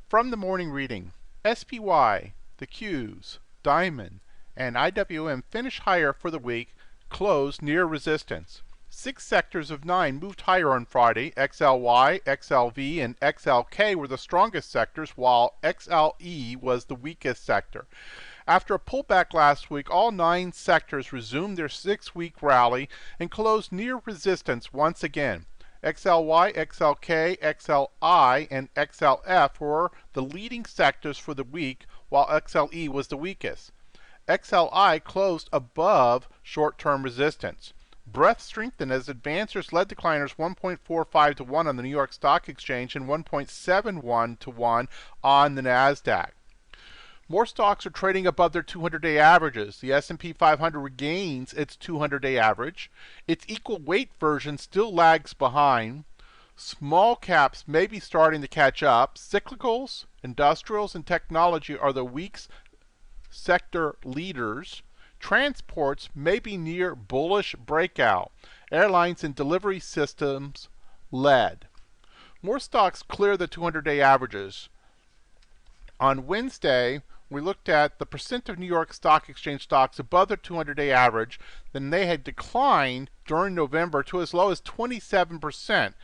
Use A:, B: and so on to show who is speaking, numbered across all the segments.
A: From the morning reading, SPY, the Qs, Diamond, and IWM finished higher for the week, closed near resistance. 6 sectors of 9 moved higher on Friday. XLY, XLV, and XLK were the strongest sectors, while XLE was the weakest sector. After a pullback last week, all 9 sectors resumed their 6-week rally and closed near resistance once again. XLY, XLK, XLI, and XLF were the leading sectors for the week, while XLE was the weakest. XLI closed above short-term resistance. Breadth strengthened as advancers led decliners 1.45 to 1 on the New York Stock Exchange and 1.71 to 1 on the NASDAQ. More stocks are trading above their 200-day averages. The S&P 500 regains its 200-day average. Its equal weight version still lags behind. Small caps may be starting to catch up. Cyclicals, industrials, and technology are the week's sector leaders. Transports may be near bullish breakout. Airlines and delivery systems led. More stocks clear the 200-day averages. On Wednesday, we looked at the percent of New York Stock Exchange stocks above their 200-day average. Then they had declined during November to as low as 27%,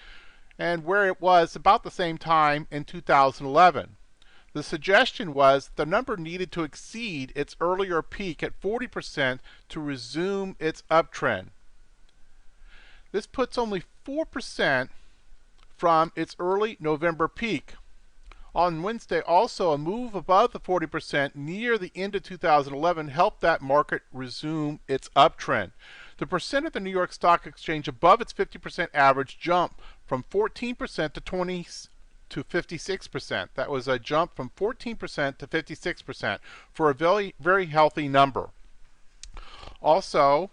A: and where it was about the same time in 2011. The suggestion was the number needed to exceed its earlier peak at 40% to resume its uptrend. This puts only 4% from its early November peak. On Wednesday, also, a move above the 40% near the end of 2011 helped that market resume its uptrend. The percent of the New York Stock Exchange above its 50% average jumped from 14% to 56%. That was a jump from 14% to 56% for a very, very healthy number. Also,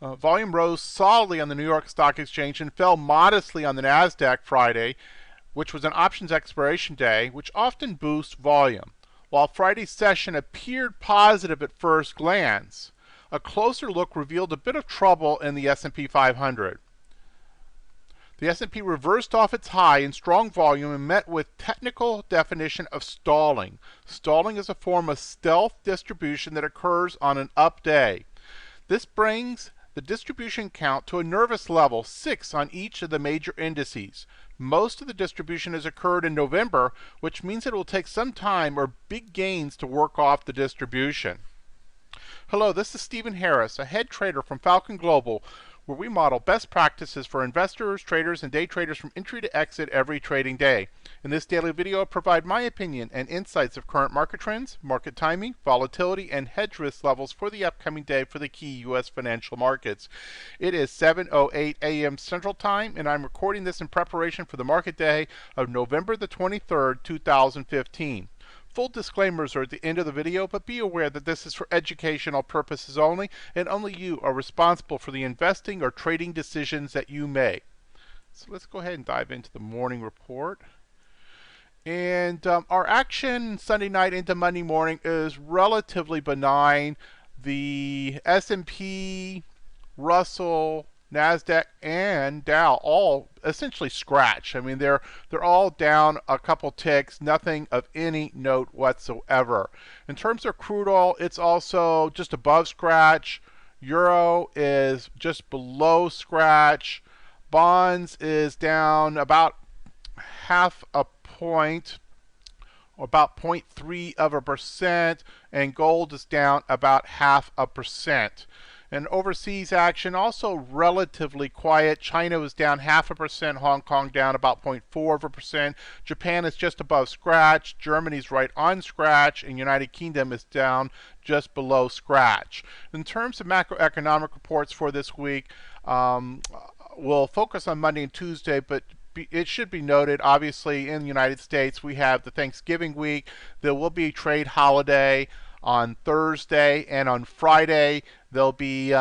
A: volume rose solidly on the New York Stock Exchange and fell modestly on the NASDAQ Friday, which was an options expiration day, which often boosts volume. While Friday's session appeared positive at first glance, a closer look revealed a bit of trouble in the S&P 500. The S&P reversed off its high in strong volume and met with technical definition of stalling. Stalling is a form of stealth distribution that occurs on an up day. This brings the distribution count to a nervous level, 6 on each of the major indices. Most of the distribution has occurred in November, which means it will take some time or big gains to work off the distribution. Hello, this is Stephen Harris, a head trader from Falcon Global, where we model best practices for investors, traders, and day traders from entry to exit every trading day. In this daily video, I provide my opinion and insights of current market trends, market timing, volatility, and hedge risk levels for the upcoming day for the key U.S. financial markets. It is 7:08 a.m. Central Time, and I'm recording this in preparation for the market day of November the 23rd, 2015. Full disclaimers are at the end of the video, but be aware that this is for educational purposes only, and only you are responsible for the investing or trading decisions that you make. So let's go ahead and dive into the morning report. And our action Sunday night into Monday morning is relatively benign. The S&P, Russell, NASDAQ, and Dow all essentially scratch. I mean, they're all down a couple ticks, nothing of any note whatsoever. In terms of crude oil, it's also just above scratch. Euro is just below scratch. Bonds is down about half a point, or about 0.3%, and gold is down about 0.5%. And overseas action also relatively quiet. China was down 0.5%, Hong Kong down about 0.4%. Japan is just above scratch. Germany's right on scratch, and United Kingdom is down just below scratch. In terms of macroeconomic reports for this week, we'll focus on Monday and Tuesday, but it should be noted, obviously, in the United States, we have the Thanksgiving week. There will be a trade holiday on Thursday, and on Friday there'll be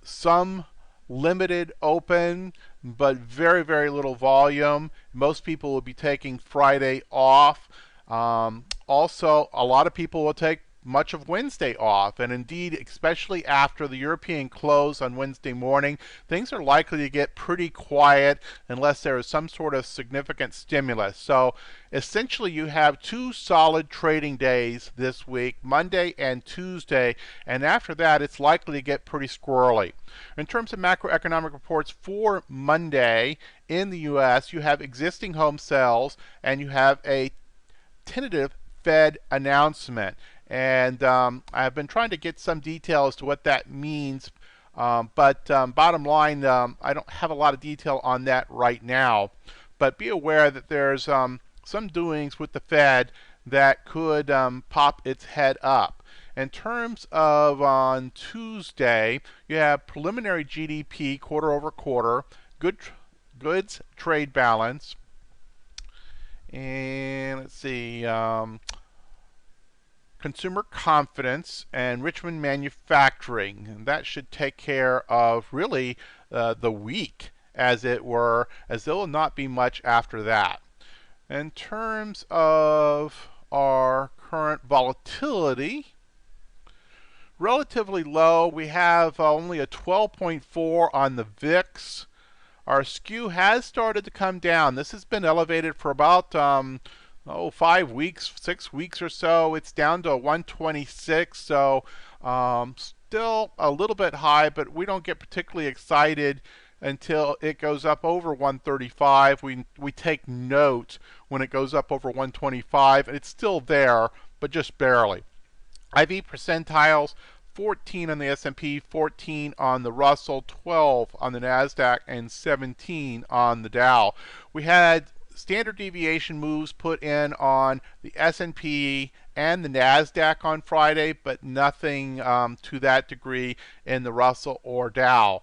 A: some limited open, but very, very little volume. Most people will be taking Friday off. Also, a lot of people will take much of Wednesday off, and indeed, especially after the European close on Wednesday morning, things are likely to get pretty quiet unless there is some sort of significant stimulus. So essentially you have two solid trading days this week, Monday and Tuesday, and after that it's likely to get pretty squirrely. In terms of macroeconomic reports for Monday in the US, you have existing home sales and you have a tentative Fed announcement. And I've been trying to get some detail as to what that means, but bottom line, I don't have a lot of detail on that right now. But be aware that there's some doings with the Fed that could pop its head up. In terms of on Tuesday, you have preliminary GDP quarter over quarter, goods trade balance, and let's see, consumer confidence and Richmond manufacturing. And that should take care of really the week, as it were, as there will not be much after that. In terms of our current volatility, relatively low. We have only a 12.4 on the VIX. Our skew has started to come down. This has been elevated for about 5 weeks, 6 weeks or so. It's down to 126, so still a little bit high, but we don't get particularly excited until it goes up over 135. We take note when it goes up over 125, and it's still there, but just barely. IV percentiles, 14 on the S&P, 14 on the Russell, 12 on the NASDAQ, and 17 on the Dow. We had standard deviation moves put in on the S&P and the NASDAQ on Friday, but nothing to that degree in the Russell or Dow.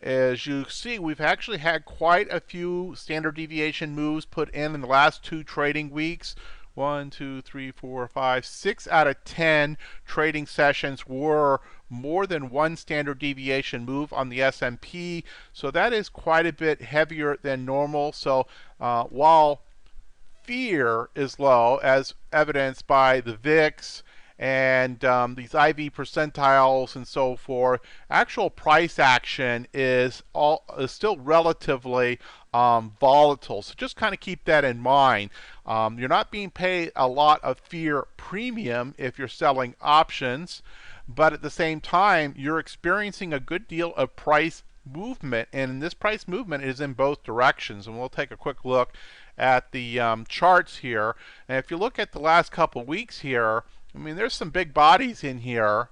A: As you see, we've actually had quite a few standard deviation moves put in the last 2 trading weeks. 1, 2, 3, 4, 5, 6 out of 10 trading sessions were more than one standard deviation move on the S&P. So that is quite a bit heavier than normal. So while fear is low, as evidenced by the VIX and these IV percentiles and so forth, actual price action is still relatively volatile. So just kind of keep that in mind. You're not being paid a lot of fear premium if you're selling options, but at the same time, you're experiencing a good deal of price movement, and this price movement is in both directions. And we'll take a quick look at the charts here. And if you look at the last couple weeks here, I mean, there's some big bodies in here,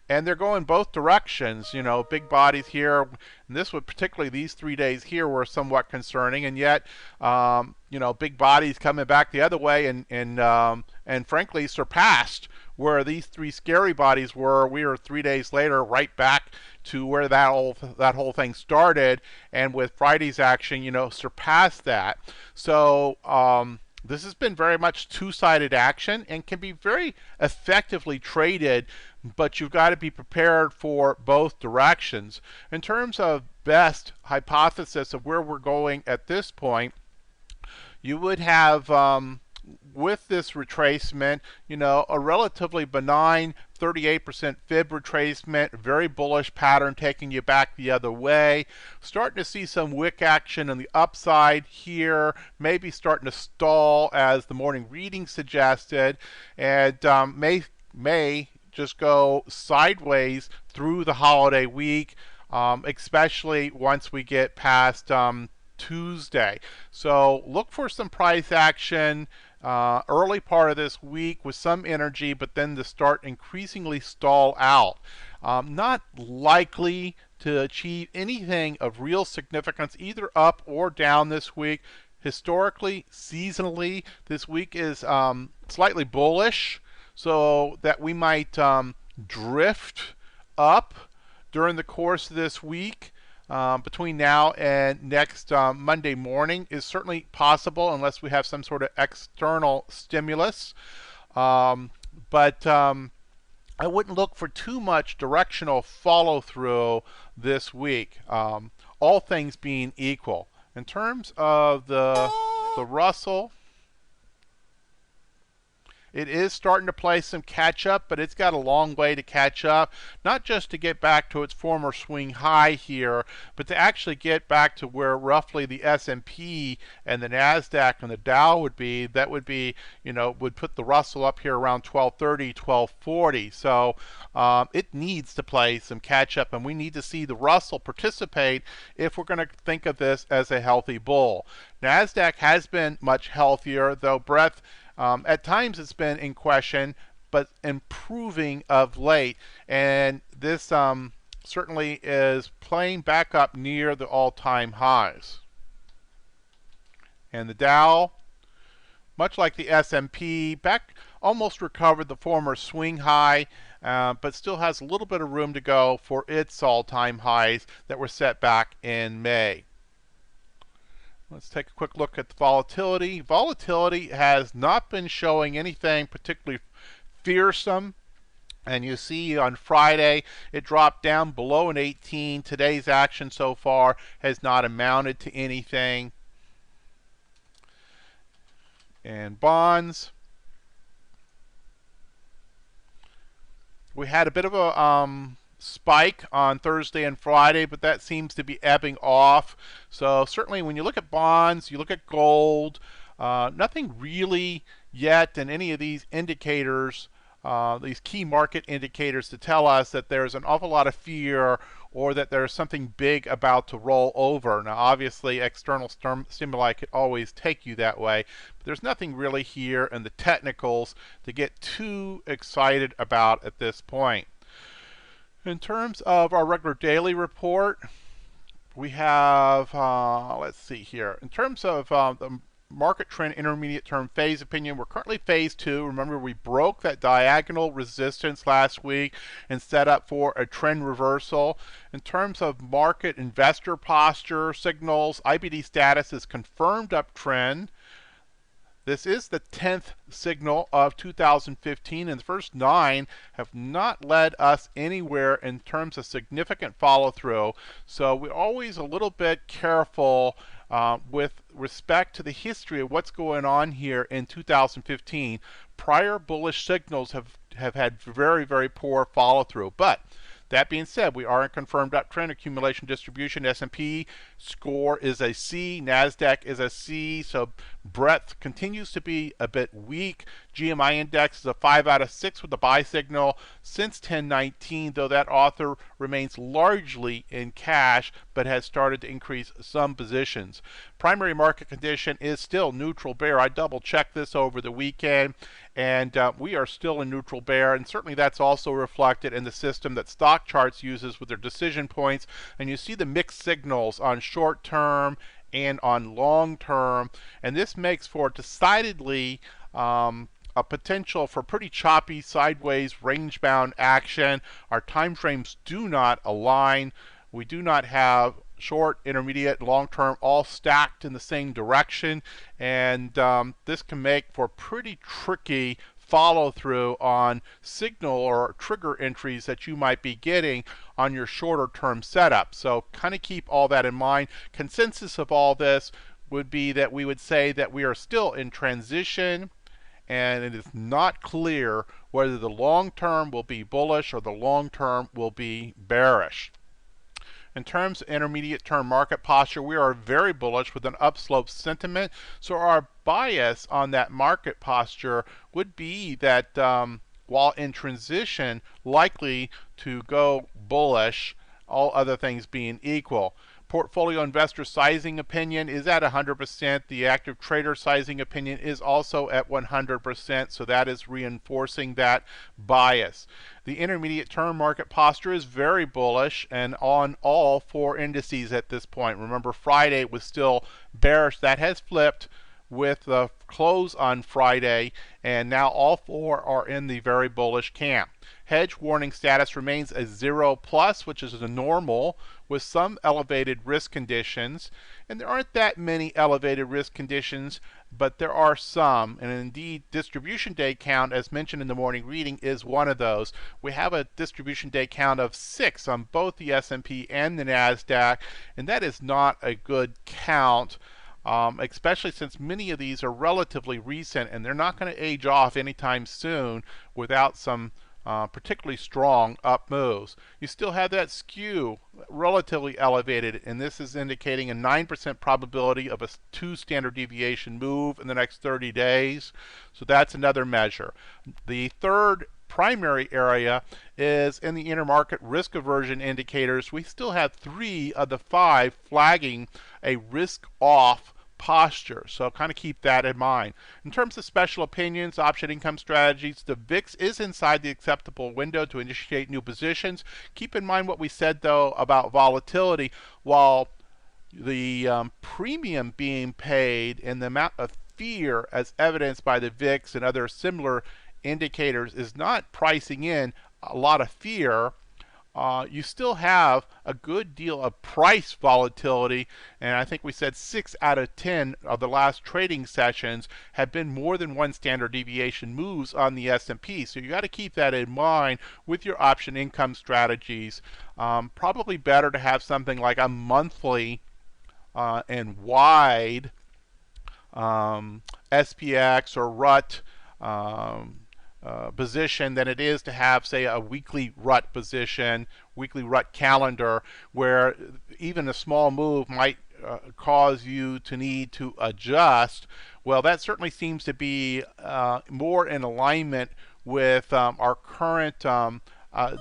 A: and they're going both directions. You know, big bodies here. And this would, particularly these 3 days here, were somewhat concerning, and yet, you know, big bodies coming back the other way, and frankly surpassed where these 3 scary bodies were. We were 3 days later right back to where that whole thing started, and with Friday's action, you know, surpassed that. So this has been very much two-sided action and can be very effectively traded, but you've got to be prepared for both directions. In terms of best hypothesis of where we're going at this point, you would have, with this retracement, you know, a relatively benign 38% fib retracement, very bullish pattern taking you back the other way. Starting to see some wick action on the upside here, maybe starting to stall as the morning reading suggested, and may just go sideways through the holiday week, especially once we get past Tuesday. So look for some price action early part of this week with some energy, but then to start increasingly stall out. Not likely to achieve anything of real significance either up or down this week. Historically, seasonally, this week is slightly bullish, so that we might drift up during the course of this week. Between now and next Monday morning is certainly possible unless we have some sort of external stimulus. But I wouldn't look for too much directional follow-through this week, all things being equal. In terms of the Russell It is starting to play some catch up, but it's got a long way to catch up, not just to get back to its former swing high here, but to actually get back to where roughly the S&P and the Nasdaq and the Dow would be. That would be, would put the Russell up here around 1230, 1240. So it needs to play some catch up, and we need to see the Russell participate if we're going to think of this as a healthy bull. Nasdaq has been much healthier, though breadth at times it's been in question, but improving of late. And this certainly is playing back up near the all-time highs. And the Dow, much like the S&P, back almost recovered the former swing high, but still has a little bit of room to go for its all-time highs that were set back in May. Let's take a quick look at the volatility. Volatility has not been showing anything particularly fearsome. And you see on Friday it dropped down below an 18. Today's action so far has not amounted to anything. And bonds, we had a bit of a spike on Thursday and Friday, but that seems to be ebbing off. So certainly when you look at bonds, you look at gold, nothing really yet in any of these indicators, these key market indicators, to tell us that there's an awful lot of fear or that there's something big about to roll over. Now obviously external stimuli could always take you that way, but there's nothing really here in the technicals to get too excited about at this point. In terms of our regular daily report, we have, let's see here. In terms of the market trend intermediate term phase opinion, we're currently phase 2. Remember, we broke that diagonal resistance last week and set up for a trend reversal. In terms of market investor posture signals, IBD status is confirmed uptrend. This is the 10th signal of 2015, and the first 9 have not led us anywhere in terms of significant follow-through. So we're always a little bit careful with respect to the history of what's going on here in 2015. Prior bullish signals have had very, very poor follow-through. But that being said, we are in confirmed uptrend. Accumulation distribution, S&P score is a C, Nasdaq is a C, so breadth continues to be a bit weak. GMI index is a 5 out of 6 with a buy signal since 1019, though that author remains largely in cash but has started to increase some positions. Primary market condition is still neutral bear. I double checked this over the weekend, and we are still in neutral bear, and certainly that's also reflected in the system that Stock Charts uses with their decision points. And you see the mixed signals on short term and on long term, and this makes for decidedly a potential for pretty choppy sideways range bound action. Our time frames do not align. We do not have short, intermediate, long term all stacked in the same direction, and this can make for pretty tricky follow through on signal or trigger entries that you might be getting on your shorter term setup. So kind of keep all that in mind. Consensus of all this would be that we would say that we are still in transition, and it is not clear whether the long term will be bullish or the long term will be bearish. In terms of intermediate term market posture, we are very bullish with an upslope sentiment. So our bias on that market posture would be that while in transition, likely to go bullish, all other things being equal. Portfolio investor sizing opinion is at 100%. The active trader sizing opinion is also at 100%, so that is reinforcing that bias. The intermediate term market posture is very bullish and on all 4 indices at this point. Remember, Friday was still bearish. That has flipped with the close on Friday, and now all 4 are in the very bullish camp. Hedge warning status remains a 0+, which is a normal, with some elevated risk conditions. And there aren't that many elevated risk conditions, but there are some. And indeed, distribution day count, as mentioned in the morning reading, is one of those. We have a distribution day count of 6 on both the S&P and the Nasdaq, and that is not a good count. especially since many of these are relatively recent and they're not going to age off anytime soon without some particularly strong up moves. You still have that skew relatively elevated, and this is indicating a 9% probability of a 2 standard deviation move in the next 30 days. So that's another measure. The third primary area is in the intermarket risk aversion indicators. We still have 3 of the 5 flagging a risk off posture, so kind of keep that in mind. In terms of special opinions, option income strategies, the VIX is inside the acceptable window to initiate new positions. Keep in mind what we said though about volatility. While the premium being paid and the amount of fear as evidenced by the VIX and other similar indicators is not pricing in a lot of fear, you still have a good deal of price volatility, and I think we said 6 out of 10 of the last trading sessions have been more than 1 standard deviation moves on the S&P. So you got to keep that in mind with your option income strategies. Probably better to have something like a monthly and wide SPX or RUT position than it is to have, say, a weekly RUT position, weekly RUT calendar, where even a small move might cause you to need to adjust. Well, that certainly seems to be more in alignment with our current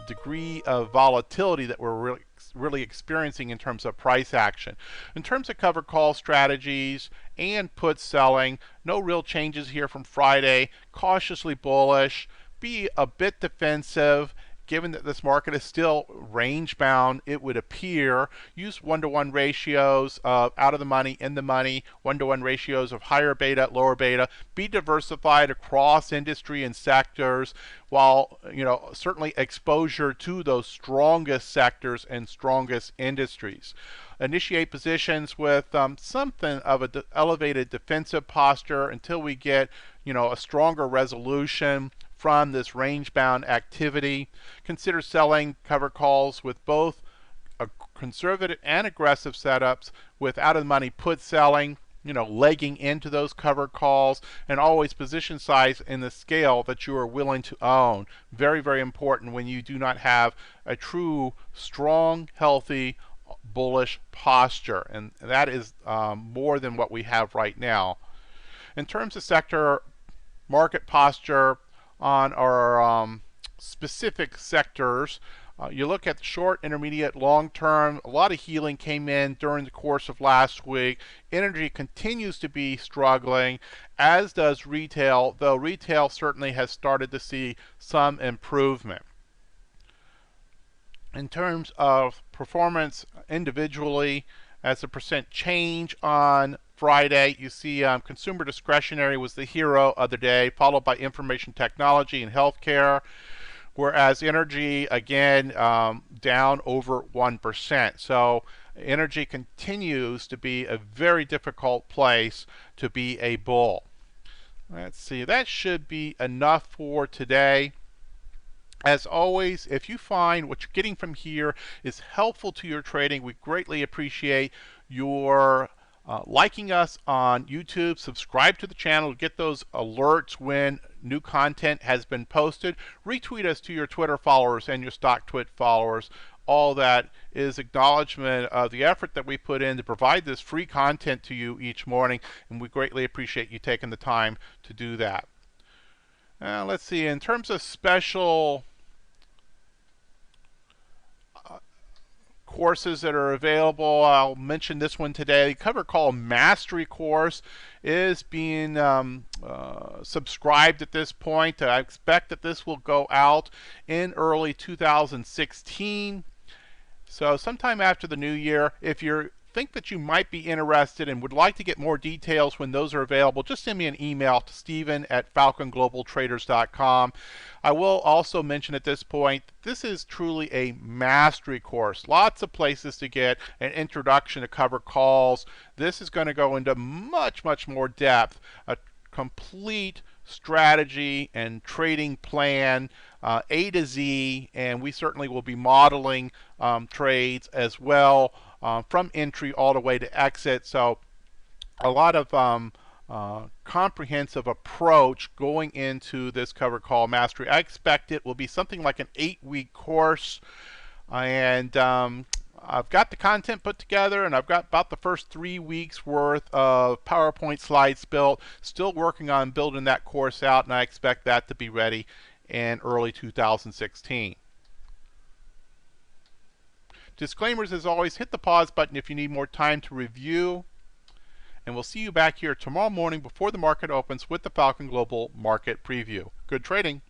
A: degree of volatility that we're really experiencing in terms of price action. In terms of cover call strategies and put selling, no real changes here from Friday. Cautiously bullish, be a bit defensive. Given that this market is still range bound, it would appear. Use 1-to-1 ratios of out of the money, in the money, 1-to-1 ratios of higher beta, lower beta. Be diversified across industry and sectors, while certainly exposure to those strongest sectors and strongest industries. Initiate positions with something of an elevated defensive posture until we get a stronger resolution from this range-bound activity. Consider selling cover calls with both conservative and aggressive setups, with out-of-the-money put selling, legging into those cover calls, and always position size in the scale that you are willing to own. Very, very important when you do not have a true, strong, healthy, bullish posture, and that is more than what we have right now. In terms of sector market posture, on our specific sectors, you look at the short, intermediate, long term. A lot of healing came in during the course of last week. Energy continues to be struggling, as does retail, though retail certainly has started to see some improvement. In terms of performance individually, as a percent change on Friday, you see consumer discretionary was the hero of the day, followed by information technology and healthcare, whereas energy, again, down over 1%. So energy continues to be a very difficult place to be a bull. Let's see, that should be enough for today. As always, if you find what you're getting from here is helpful to your trading, we greatly appreciate your liking us on YouTube. Subscribe to the channel to get those alerts when new content has been posted. Retweet us to your Twitter followers and your StockTwit followers. All that is acknowledgement of the effort that we put in to provide this free content to you each morning, and we greatly appreciate you taking the time to do that. Let's see, in terms of special courses that are available, I'll mention this one today. The Cover Call Mastery course is being subscribed at this point. I expect that this will go out in early 2016. So sometime after the new year. If you think that you might be interested and would like to get more details when those are available, just send me an email to Steven@FalconGlobalTraders.com. I will also mention at this point, this is truly a mastery course. Lots of places to get an introduction to cover calls. This is going to go into much, much more depth, a complete strategy and trading plan, A to Z, and we certainly will be modeling trades as well, from entry all the way to exit. So a lot of comprehensive approach going into this cover call mastery. I expect it will be something like an 8-week course, and I've got the content put together, and I've got about the first 3 weeks worth of PowerPoint slides built. Still working on building that course out, and I expect that to be ready in early 2016. Disclaimers as always, hit the pause button if you need more time to review, and we'll see you back here tomorrow morning before the market opens with the Falcon Global Market Preview. Good trading.